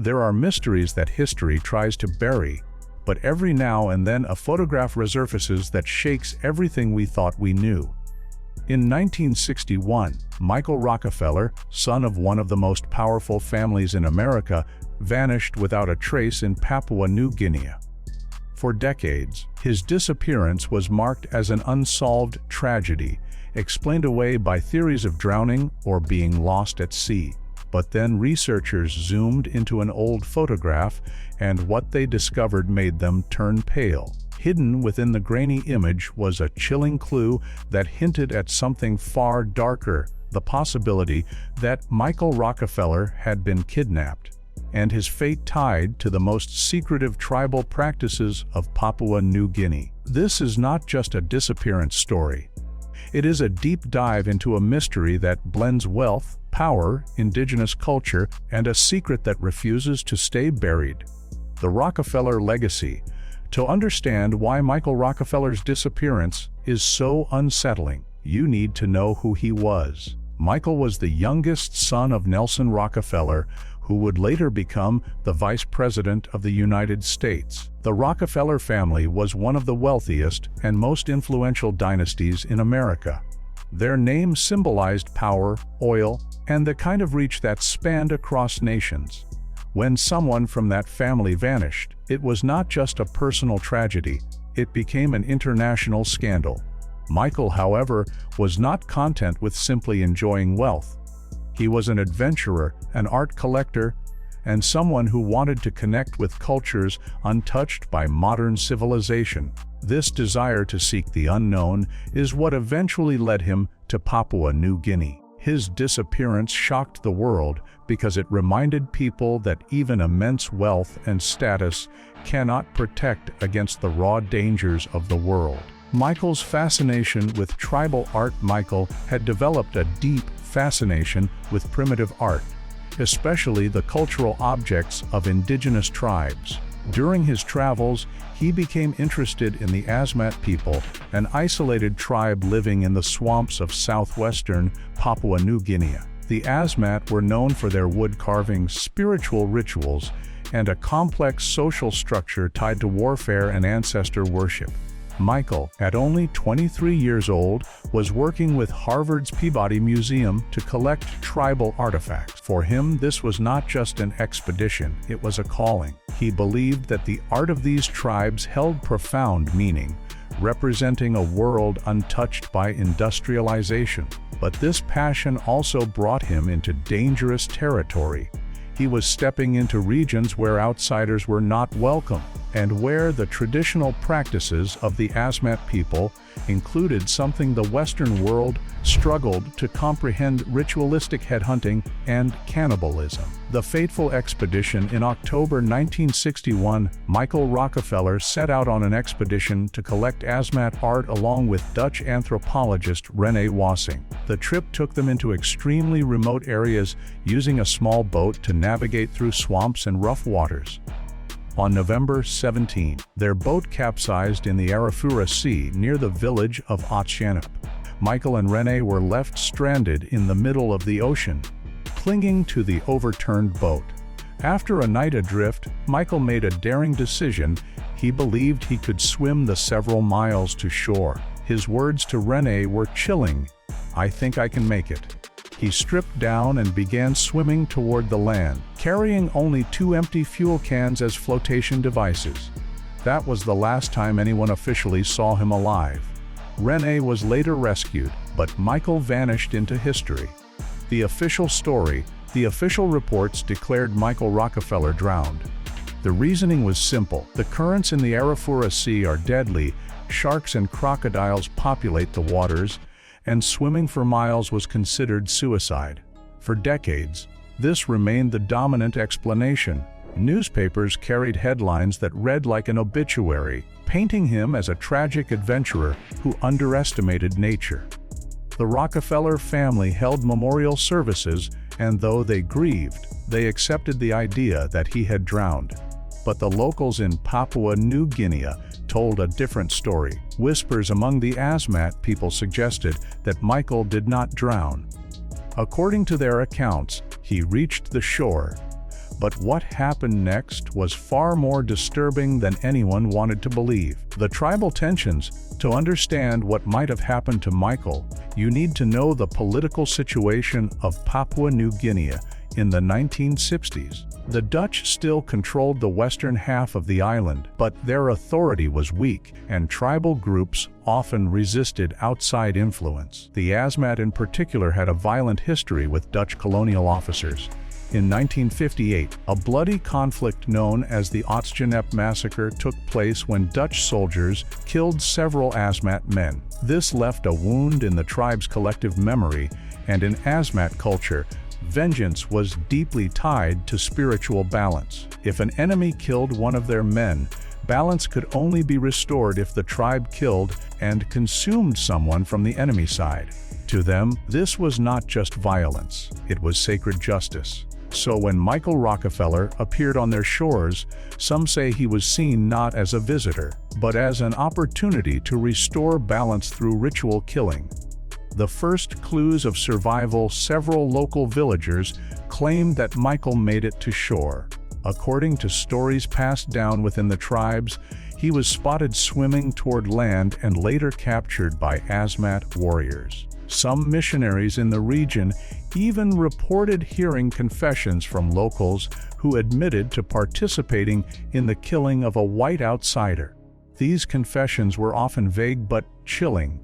There are mysteries that history tries to bury, but every now and then a photograph resurfaces that shakes everything we thought we knew. In 1961, Michael Rockefeller, son of one of the most powerful families in America, vanished without a trace in Papua New Guinea. For decades, his disappearance was marked as an unsolved tragedy, explained away by theories of drowning or being lost at sea. But then researchers zoomed into an old photograph, and what they discovered made them turn pale. Hidden within the grainy image was a chilling clue that hinted at something far darker, the possibility that Michael Rockefeller had been kidnapped, and his fate tied to the most secretive tribal practices of Papua New Guinea. This is not just a disappearance story. It is a deep dive into a mystery that blends wealth, power, indigenous culture, and a secret that refuses to stay buried. The Rockefeller Legacy. To understand why Michael Rockefeller's disappearance is so unsettling, you need to know who he was. Michael was the youngest son of Nelson Rockefeller, who would later become the Vice President of the United States. The Rockefeller family was one of the wealthiest and most influential dynasties in America. Their name symbolized power, oil, and the kind of reach that spanned across nations. When someone from that family vanished, it was not just a personal tragedy, it became an international scandal. Michael, however, was not content with simply enjoying wealth. He was an adventurer, an art collector, and someone who wanted to connect with cultures untouched by modern civilization. This desire to seek the unknown is what eventually led him to Papua New Guinea. His disappearance shocked the world because it reminded people that even immense wealth and status cannot protect against the raw dangers of the world. Michael's fascination with tribal art. Michael had developed a deep fascination with primitive art, especially the cultural objects of indigenous tribes. During his travels, he became interested in the Asmat people, an isolated tribe living in the swamps of southwestern Papua New Guinea. The Asmat were known for their wood carvings, spiritual rituals, and a complex social structure tied to warfare and ancestor worship. Michael, at only 23 years old, was working with Harvard's Peabody Museum to collect tribal artifacts. For him, this was not just an expedition, it was a calling. He believed that the art of these tribes held profound meaning, representing a world untouched by industrialization. But this passion also brought him into dangerous territory. He was stepping into regions where outsiders were not welcome, and where the traditional practices of the Asmat people included something the Western world struggled to comprehend: ritualistic headhunting and cannibalism. The Fateful Expedition. In October 1961, Michael Rockefeller set out on an expedition to collect Asmat art along with Dutch anthropologist René Wassing. The trip took them into extremely remote areas, using a small boat to navigate through swamps and rough waters. On November 17, their boat capsized in the Arafura Sea near the village of Otjanip. Michael and René were left stranded in the middle of the ocean, clinging to the overturned boat. After a night adrift, Michael made a daring decision. He believed he could swim the several miles to shore. His words to René were chilling: "I think I can make it." He stripped down and began swimming toward the land, carrying only 2 empty fuel cans as flotation devices. That was the last time anyone officially saw him alive. René was later rescued, but Michael vanished into history. The official story, the official reports declared Michael Rockefeller drowned. The reasoning was simple: the currents in the Arafura Sea are deadly, sharks and crocodiles populate the waters, and swimming for miles was considered suicide. For decades, this remained the dominant explanation. Newspapers carried headlines that read like an obituary, painting him as a tragic adventurer who underestimated nature. The Rockefeller family held memorial services, and though they grieved, they accepted the idea that he had drowned. But the locals in Papua New Guinea told a different story. Whispers among the Asmat people suggested that Michael did not drown. According to their accounts, he reached the shore, But what happened next was far more disturbing than anyone wanted to believe. The tribal tensions. To understand what might have happened to Michael, you need to know the political situation of Papua New Guinea in the 1960s. The Dutch still controlled the western half of the island, but their authority was weak, and tribal groups often resisted outside influence. The Asmat in particular had a violent history with Dutch colonial officers. In 1958, a bloody conflict known as the Oostgeneep massacre took place when Dutch soldiers killed several Asmat men. This left a wound in the tribe's collective memory, and in Asmat culture, vengeance was deeply tied to spiritual balance. If an enemy killed one of their men, balance could only be restored if the tribe killed and consumed someone from the enemy side. To them, this was not just violence, it was sacred justice. So when Michael Rockefeller appeared on their shores, some say he was seen not as a visitor, but as an opportunity to restore balance through ritual killing. The first clues of survival, several local villagers claimed that Michael made it to shore. According to stories passed down within the tribes, he was spotted swimming toward land and later captured by Asmat warriors. Some missionaries in the region even reported hearing confessions from locals who admitted to participating in the killing of a white outsider. These confessions were often vague but chilling.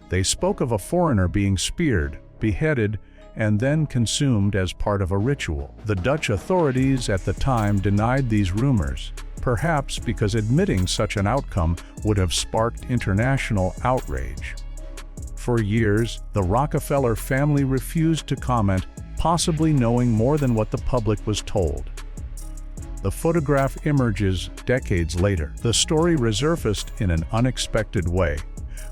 They spoke of a foreigner being speared, beheaded, and then consumed as part of a ritual. The Dutch authorities at the time denied these rumors, perhaps because admitting such an outcome would have sparked international outrage. For years, the Rockefeller family refused to comment, possibly knowing more than what the public was told. The photograph emerges decades later. The story resurfaced in an unexpected way.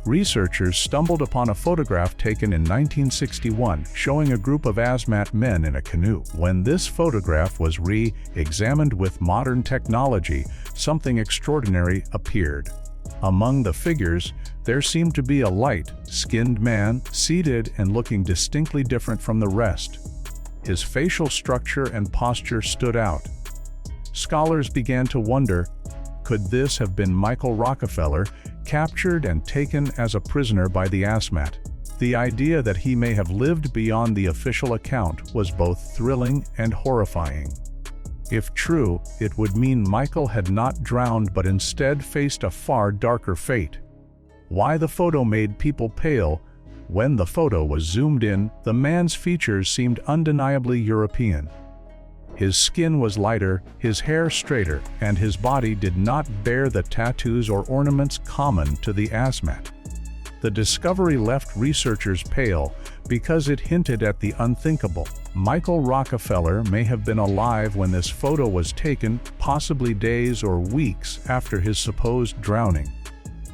Researchers stumbled upon a photograph taken in 1961 showing a group of Asmat men in a canoe. When this photograph was re-examined with modern technology, something extraordinary appeared. Among the figures, there seemed to be a light-skinned man, seated and looking distinctly different from the rest. His facial structure and posture stood out. Scholars began to wonder, could this have been Michael Rockefeller, captured and taken as a prisoner by the Asmat? The idea that he may have lived beyond the official account was both thrilling and horrifying. If true, it would mean Michael had not drowned but instead faced a far darker fate. Why the photo made people pale? When the photo was zoomed in, the man's features seemed undeniably European. His skin was lighter, his hair straighter, and his body did not bear the tattoos or ornaments common to the Asmat. The discovery left researchers pale because it hinted at the unthinkable. Michael Rockefeller may have been alive when this photo was taken, possibly days or weeks after his supposed drowning.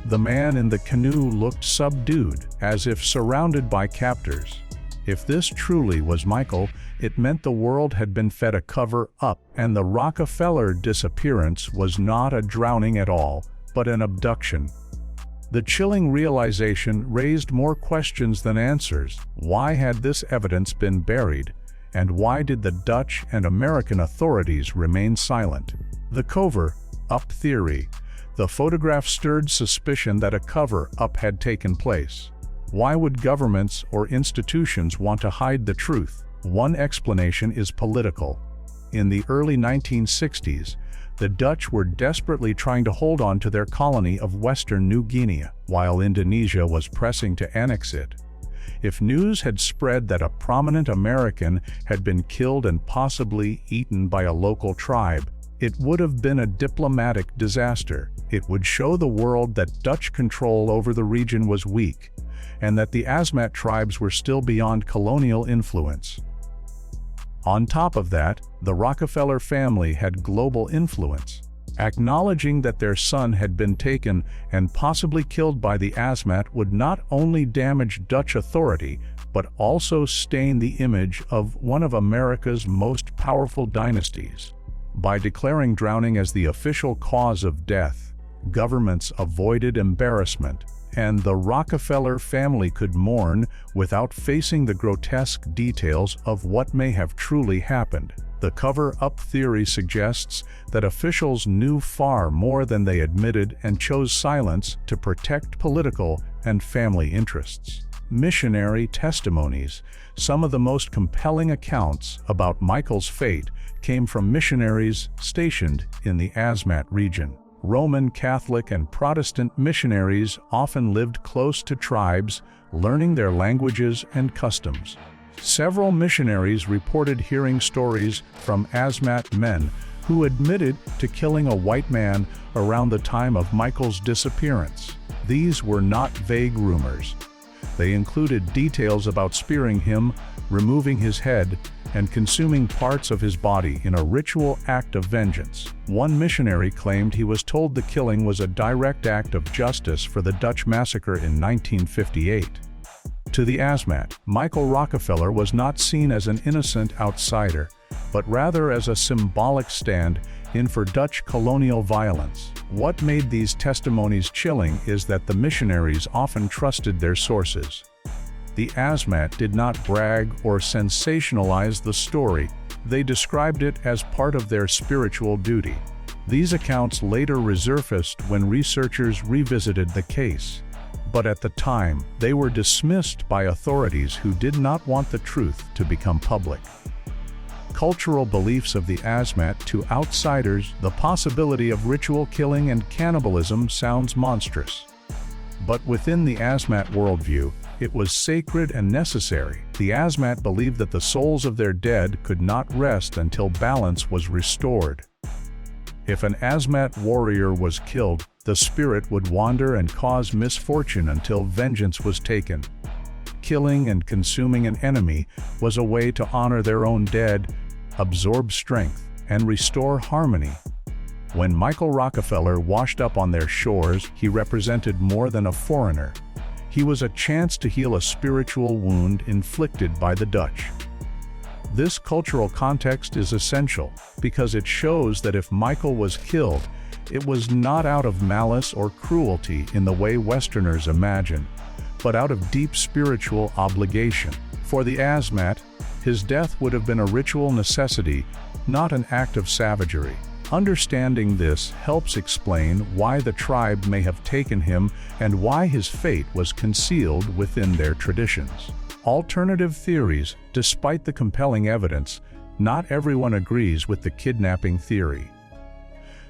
The man in the canoe looked subdued, as if surrounded by captors. If this truly was Michael, it meant the world had been fed a cover-up, and the Rockefeller disappearance was not a drowning at all, but an abduction. The chilling realization raised more questions than answers. Why had this evidence been buried? And why did the Dutch and American authorities remain silent? The cover-up theory. The photograph stirred suspicion that a cover-up had taken place. Why would governments or institutions want to hide the truth? One explanation is political. In the early 1960s, the Dutch were desperately trying to hold on to their colony of Western New Guinea, while Indonesia was pressing to annex it. If news had spread that a prominent American had been killed and possibly eaten by a local tribe, it would have been a diplomatic disaster. It would show the world that Dutch control over the region was weak, and that the Asmat tribes were still beyond colonial influence. On top of that, the Rockefeller family had global influence. Acknowledging that their son had been taken and possibly killed by the Asmat would not only damage Dutch authority, but also stain the image of one of America's most powerful dynasties. By declaring drowning as the official cause of death, governments avoided embarrassment and the Rockefeller family could mourn without facing the grotesque details of what may have truly happened. The cover-up theory suggests that officials knew far more than they admitted and chose silence to protect political and family interests. Missionary Testimonies. Some of the most compelling accounts about Michael's fate came from missionaries stationed in the Asmat region. Roman Catholic and Protestant missionaries often lived close to tribes, learning their languages and customs. Several missionaries reported hearing stories from Asmat men who admitted to killing a white man around the time of Michael's disappearance. These were not vague rumors. They included details about spearing him, removing his head, and consuming parts of his body in a ritual act of vengeance. One missionary claimed he was told the killing was a direct act of justice for the Dutch massacre in 1958. To the Asmat, Michael Rockefeller was not seen as an innocent outsider, but rather as a symbolic stand-in for Dutch colonial violence. What made these testimonies chilling is that the missionaries often trusted their sources. The Asmat did not brag or sensationalize the story. They described it as part of their spiritual duty. These accounts later resurfaced when researchers revisited the case. But at the time, they were dismissed by authorities who did not want the truth to become public. Cultural beliefs of the Asmat. To outsiders, the possibility of ritual killing and cannibalism sounds monstrous. But within the Asmat worldview, it was sacred and necessary. The Asmat believed that the souls of their dead could not rest until balance was restored. If an Asmat warrior was killed, the spirit would wander and cause misfortune until vengeance was taken. Killing and consuming an enemy was a way to honor their own dead, absorb strength, and restore harmony. When Michael Rockefeller washed up on their shores, he represented more than a foreigner. He was a chance to heal a spiritual wound inflicted by the Dutch. This cultural context is essential because it shows that if Michael was killed, it was not out of malice or cruelty in the way Westerners imagine, but out of deep spiritual obligation. For the Asmat, his death would have been a ritual necessity, not an act of savagery. Understanding this helps explain why the tribe may have taken him and why his fate was concealed within their traditions. Alternative theories. Despite the compelling evidence, not everyone agrees with the kidnapping theory.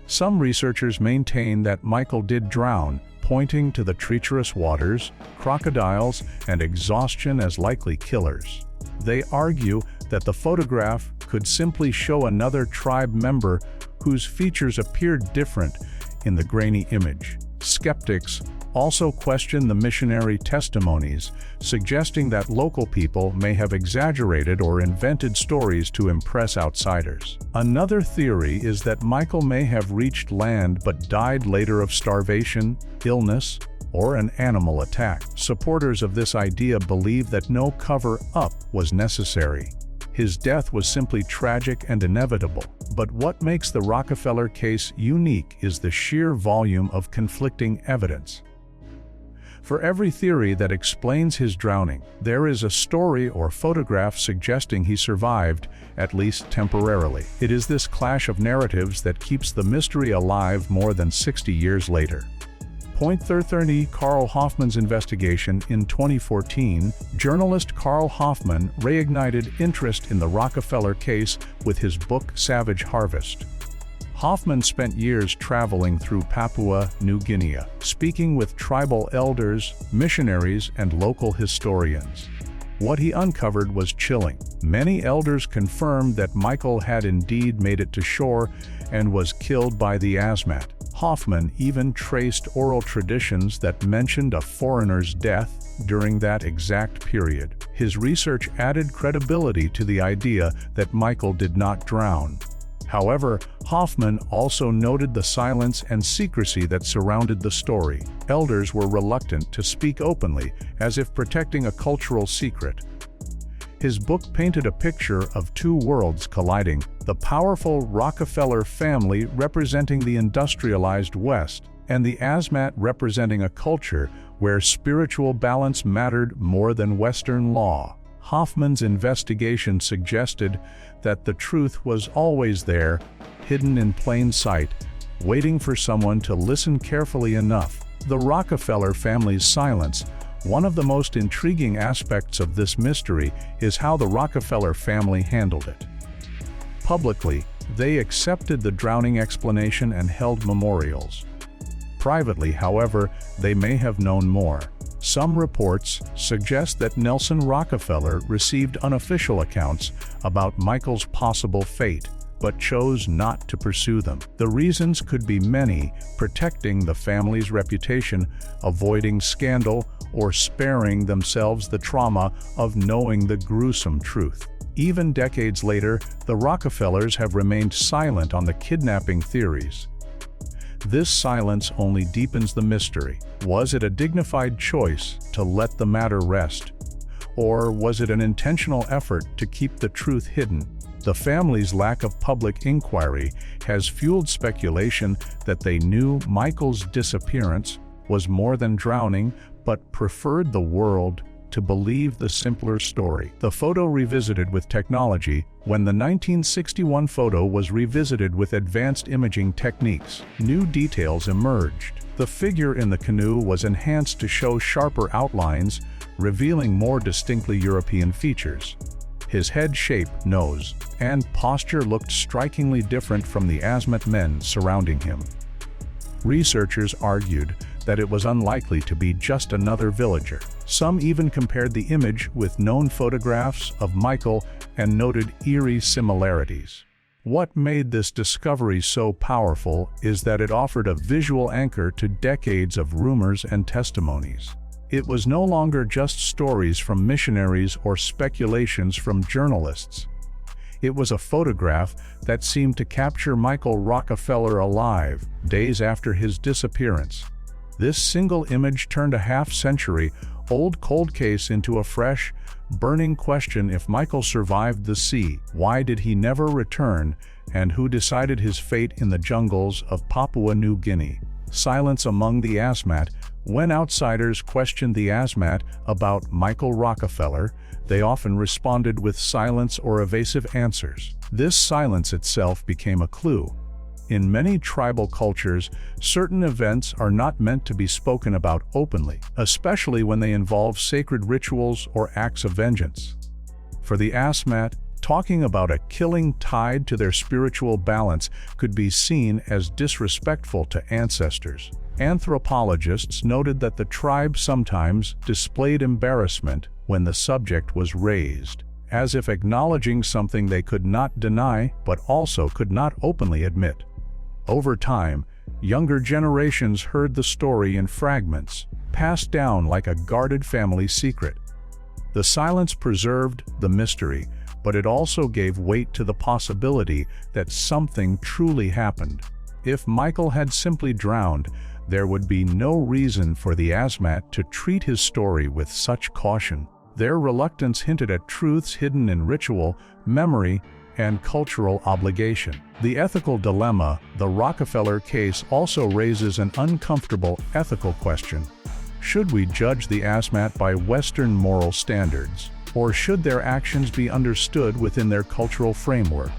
Some researchers maintain that Michael did drown, pointing to the treacherous waters, crocodiles, and exhaustion as likely killers. They argue that the photograph could simply show another tribe member whose features appeared different in the grainy image. Skeptics also question the missionary testimonies, suggesting that local people may have exaggerated or invented stories to impress outsiders. Another theory is that Michael may have reached land but died later of starvation, illness, or an animal attack. Supporters of this idea believe that no cover-up was necessary. His death was simply tragic and inevitable. But what makes the Rockefeller case unique is the sheer volume of conflicting evidence. For every theory that explains his drowning, there is a story or photograph suggesting he survived, at least temporarily. It is this clash of narratives that keeps the mystery alive more than 60 years later. Point 30. Carl Hoffman's investigation. In 2014, journalist Carl Hoffman reignited interest in the Rockefeller case with his book Savage Harvest. Hoffman spent years traveling through Papua New Guinea, speaking with tribal elders, missionaries, and local historians. What he uncovered was chilling. Many elders confirmed that Michael had indeed made it to shore and was killed by the Asmat. Hoffman even traced oral traditions that mentioned a foreigner's death during that exact period. His research added credibility to the idea that Michael did not drown. However, Hoffman also noted the silence and secrecy that surrounded the story. Elders were reluctant to speak openly, as if protecting a cultural secret. His book painted a picture of two worlds colliding: the powerful Rockefeller family representing the industrialized West, and the Asmat representing a culture where spiritual balance mattered more than Western law. Hoffman's investigation suggested that the truth was always there, hidden in plain sight, waiting for someone to listen carefully enough. The Rockefeller family's silence. One of the most intriguing aspects of this mystery is how the Rockefeller family handled it. Publicly, they accepted the drowning explanation and held memorials. Privately, however, they may have known more. Some reports suggest that Nelson Rockefeller received unofficial accounts about Michael's possible fate, but chose not to pursue them. The reasons could be many: protecting the family's reputation, avoiding scandal, or sparing themselves the trauma of knowing the gruesome truth. Even decades later, the Rockefellers have remained silent on the kidnapping theories. This silence only deepens the mystery. Was it a dignified choice to let the matter rest? Or was it an intentional effort to keep the truth hidden? The family's lack of public inquiry has fueled speculation that they knew Michael's disappearance was more than drowning, but preferred the world to believe the simpler story. The photo revisited with technology. When the 1961 photo was revisited with advanced imaging techniques, new details emerged. The figure in the canoe was enhanced to show sharper outlines, revealing more distinctly European features. His head shape, nose, and posture looked strikingly different from the Asmat men surrounding him. Researchers argued that it was unlikely to be just another villager. Some even compared the image with known photographs of Michael and noted eerie similarities. What made this discovery so powerful is that it offered a visual anchor to decades of rumors and testimonies. It was no longer just stories from missionaries or speculations from journalists. It was a photograph that seemed to capture Michael Rockefeller alive, days after his disappearance. This single image turned a half-century-old cold case into a fresh, burning question: if Michael survived the sea, why did he never return, and who decided his fate in the jungles of Papua New Guinea? Silence among the Asmat. When outsiders questioned the Asmat about Michael Rockefeller, they often responded with silence or evasive answers. This silence itself became a clue. In many tribal cultures, certain events are not meant to be spoken about openly, especially when they involve sacred rituals or acts of vengeance. For the Asmat, talking about a killing tied to their spiritual balance could be seen as disrespectful to ancestors. Anthropologists noted that the tribe sometimes displayed embarrassment when the subject was raised, as if acknowledging something they could not deny but also could not openly admit. Over time, younger generations heard the story in fragments, passed down like a guarded family secret. The silence preserved the mystery, but it also gave weight to the possibility that something truly happened. If Michael had simply drowned, there would be no reason for the Asmat to treat his story with such caution. Their reluctance hinted at truths hidden in ritual, memory, and cultural obligation. The ethical dilemma. The Rockefeller case also raises an uncomfortable ethical question. Should we judge the Asmat by Western moral standards, or should their actions be understood within their cultural framework?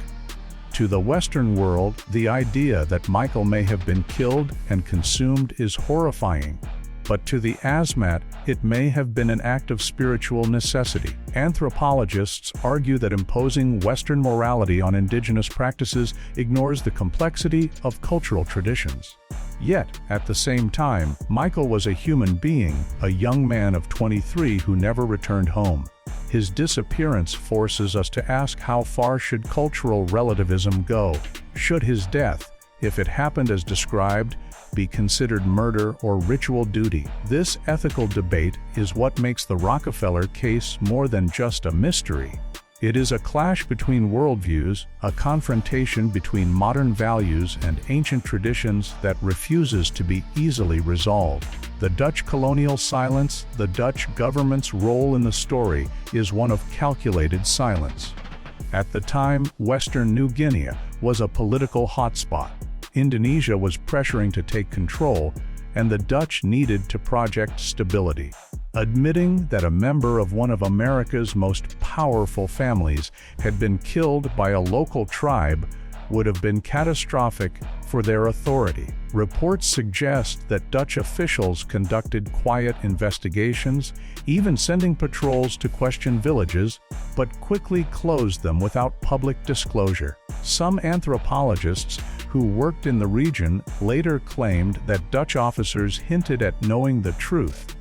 To the Western world, the idea that Michael may have been killed and consumed is horrifying. But to the Asmat, it may have been an act of spiritual necessity. Anthropologists argue that imposing Western morality on indigenous practices ignores the complexity of cultural traditions. Yet, at the same time, Michael was a human being, a young man of 23 who never returned home. His disappearance forces us to ask, how far should cultural relativism go? Should his death, if it happened as described, be considered murder or ritual duty? This ethical debate is what makes the Rockefeller case more than just a mystery. It is a clash between worldviews, a confrontation between modern values and ancient traditions that refuses to be easily resolved. The Dutch colonial silence. The Dutch government's role in the story is one of calculated silence. At the time, Western New Guinea was a political hotspot. Indonesia was pressuring to take control, and the Dutch needed to project stability. Admitting that a member of one of America's most powerful families had been killed by a local tribe would have been catastrophic for their authority. Reports suggest that Dutch officials conducted quiet investigations, even sending patrols to question villages, but quickly closed them without public disclosure. Some anthropologists who worked in the region later claimed that Dutch officers hinted at knowing the truth,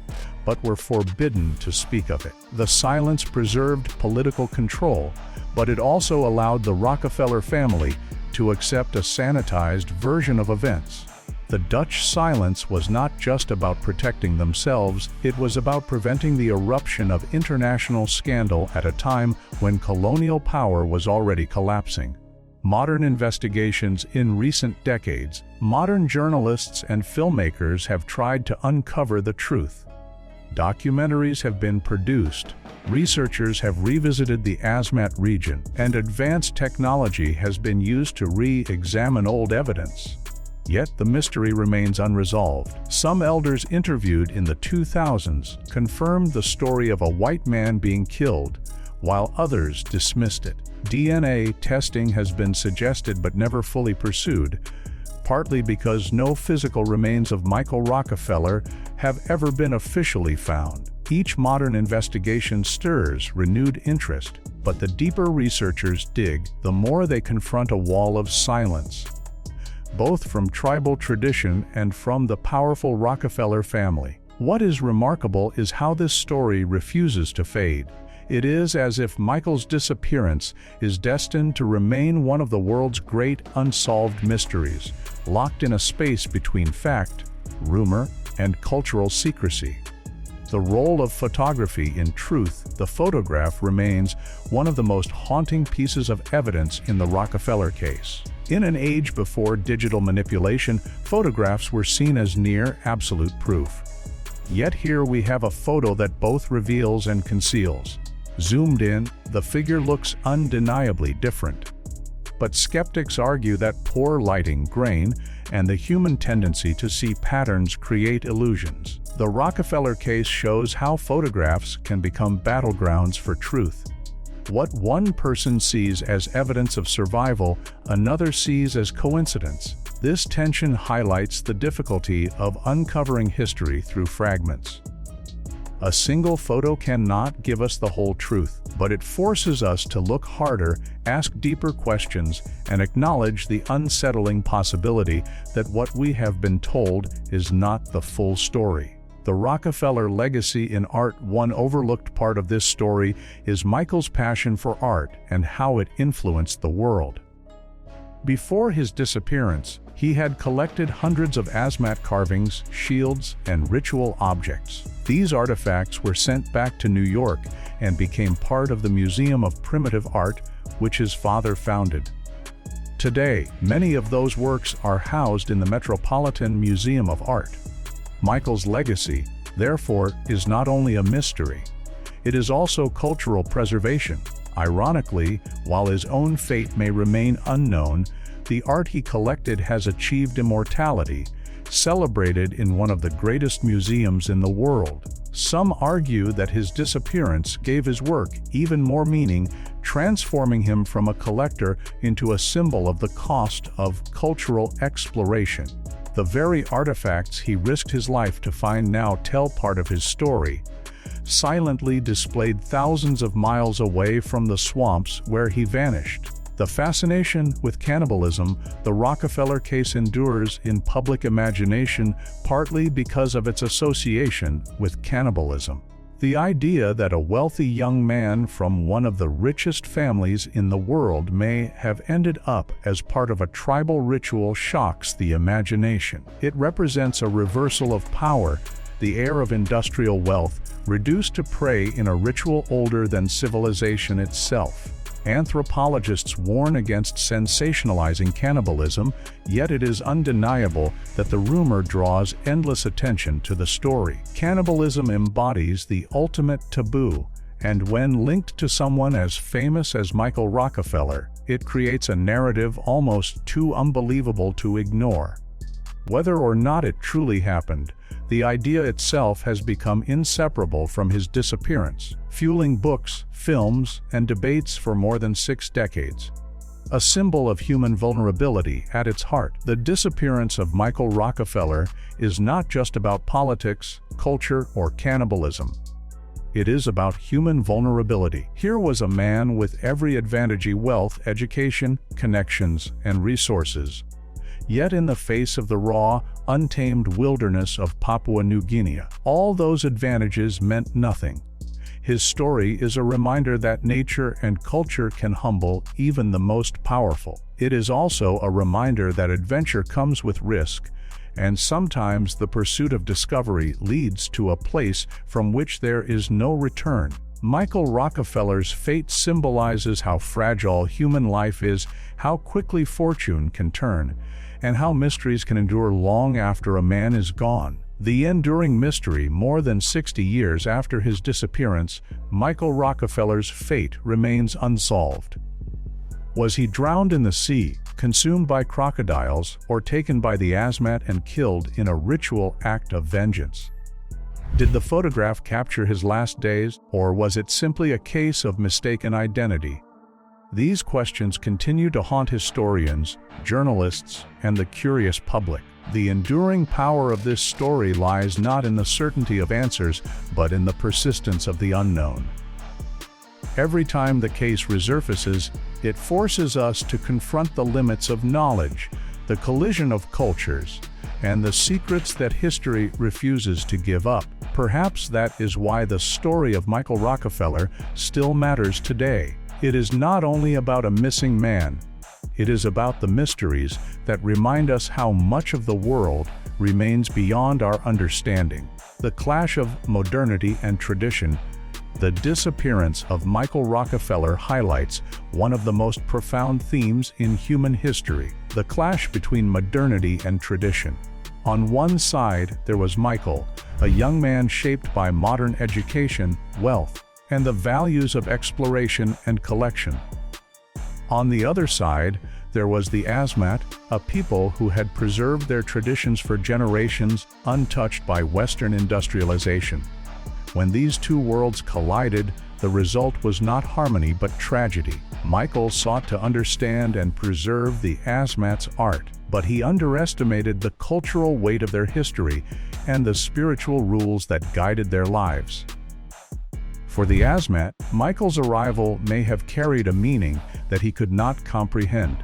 but were forbidden to speak of it. The silence preserved political control, but it also allowed the Rockefeller family to accept a sanitized version of events. The Dutch silence was not just about protecting themselves, it was about preventing the eruption of international scandal at a time when colonial power was already collapsing. Modern investigations in recent decades, modern journalists and filmmakers have tried to uncover the truth. Documentaries have been produced, researchers have revisited the Asmat region, and advanced technology has been used to re-examine old evidence. Yet the mystery remains unresolved. Some elders interviewed in the 2000s confirmed the story of a white man being killed, while others dismissed it. DNA testing has been suggested but never fully pursued, partly because no physical remains of Michael Rockefeller have ever been officially found. Each modern investigation stirs renewed interest, but the deeper researchers dig, the more they confront a wall of silence, both from tribal tradition and from the powerful Rockefeller family. What is remarkable is how this story refuses to fade. It is as if Michael's disappearance is destined to remain one of the world's great unsolved mysteries, locked in a space between fact, rumor, and cultural secrecy. The role of photography in truth, the photograph remains one of the most haunting pieces of evidence in the Rockefeller case. In an age before digital manipulation, photographs were seen as near absolute proof. Yet here we have a photo that both reveals and conceals. Zoomed in, the figure looks undeniably different. But skeptics argue that poor lighting, grain, and the human tendency to see patterns create illusions. The Rockefeller case shows how photographs can become battlegrounds for truth. What one person sees as evidence of survival, another sees as coincidence. This tension highlights the difficulty of uncovering history through fragments. A single photo cannot give us the whole truth, but it forces us to look harder, ask deeper questions, and acknowledge the unsettling possibility that what we have been told is not the full story. The Rockefeller legacy in art. One overlooked part of this story is Michael's passion for art and how it influenced the world. Before his disappearance, he had collected hundreds of Asmat carvings, shields, and ritual objects. These artifacts were sent back to New York and became part of the Museum of Primitive Art, which his father founded. Today, many of those works are housed in the Metropolitan Museum of Art. Michael's legacy, therefore, is not only a mystery, it is also cultural preservation. Ironically, while his own fate may remain unknown, the art he collected has achieved immortality, celebrated in one of the greatest museums in the world. Some argue that his disappearance gave his work even more meaning, transforming him from a collector into a symbol of the cost of cultural exploration. The very artifacts he risked his life to find now tell part of his story, silently displayed thousands of miles away from the swamps where he vanished. The fascination with cannibalism, the Rockefeller case endures in public imagination partly because of its association with cannibalism. The idea that a wealthy young man from one of the richest families in the world may have ended up as part of a tribal ritual shocks the imagination. It represents a reversal of power, the heir of industrial wealth, reduced to prey in a ritual older than civilization itself. Anthropologists warn against sensationalizing cannibalism, yet it is undeniable that the rumor draws endless attention to the story. Cannibalism embodies the ultimate taboo, and when linked to someone as famous as Michael Rockefeller, It creates a narrative almost too unbelievable to ignore. Whether or not it truly happened, the idea itself has become inseparable from his disappearance, fueling books, films, and debates for more than 6 decades. A symbol of human vulnerability at its heart, the disappearance of Michael Rockefeller is not just about politics, culture, or cannibalism. It is about human vulnerability. Here was a man with every advantage: wealth, education, connections, and resources. Yet in the face of the raw, untamed wilderness of Papua New Guinea, all those advantages meant nothing. His story is a reminder that nature and culture can humble even the most powerful. It is also a reminder that adventure comes with risk, and sometimes the pursuit of discovery leads to a place from which there is no return. Michael Rockefeller's fate symbolizes how fragile human life is, how quickly fortune can turn, and how mysteries can endure long after a man is gone. The enduring mystery: more than 60 years after his disappearance, Michael Rockefeller's fate remains unsolved. Was he drowned in the sea, consumed by crocodiles, or taken by the Asmat and killed in a ritual act of vengeance? Did the photograph capture his last days, or was it simply a case of mistaken identity? These questions continue to haunt historians, journalists, and the curious public. The enduring power of this story lies not in the certainty of answers, but in the persistence of the unknown. Every time the case resurfaces, it forces us to confront the limits of knowledge, the collision of cultures, and the secrets that history refuses to give up. Perhaps that is why the story of Michael Rockefeller still matters today. It is not only about a missing man. It is about the mysteries that remind us how much of the world remains beyond our understanding. The clash of modernity and tradition. The disappearance of Michael Rockefeller highlights one of the most profound themes in human history: the clash between modernity and tradition. On one side, there was Michael, a young man shaped by modern education, wealth, and the values of exploration and collection. On the other side, there was the Asmat, a people who had preserved their traditions for generations, untouched by Western industrialization. When these two worlds collided, the result was not harmony but tragedy. Michael sought to understand and preserve the Asmat's art, but he underestimated the cultural weight of their history and the spiritual rules that guided their lives. For the Asmat, Michael's arrival may have carried a meaning that he could not comprehend,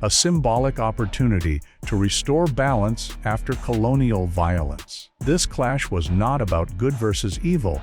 a symbolic opportunity to restore balance after colonial violence. This clash was not about good versus evil,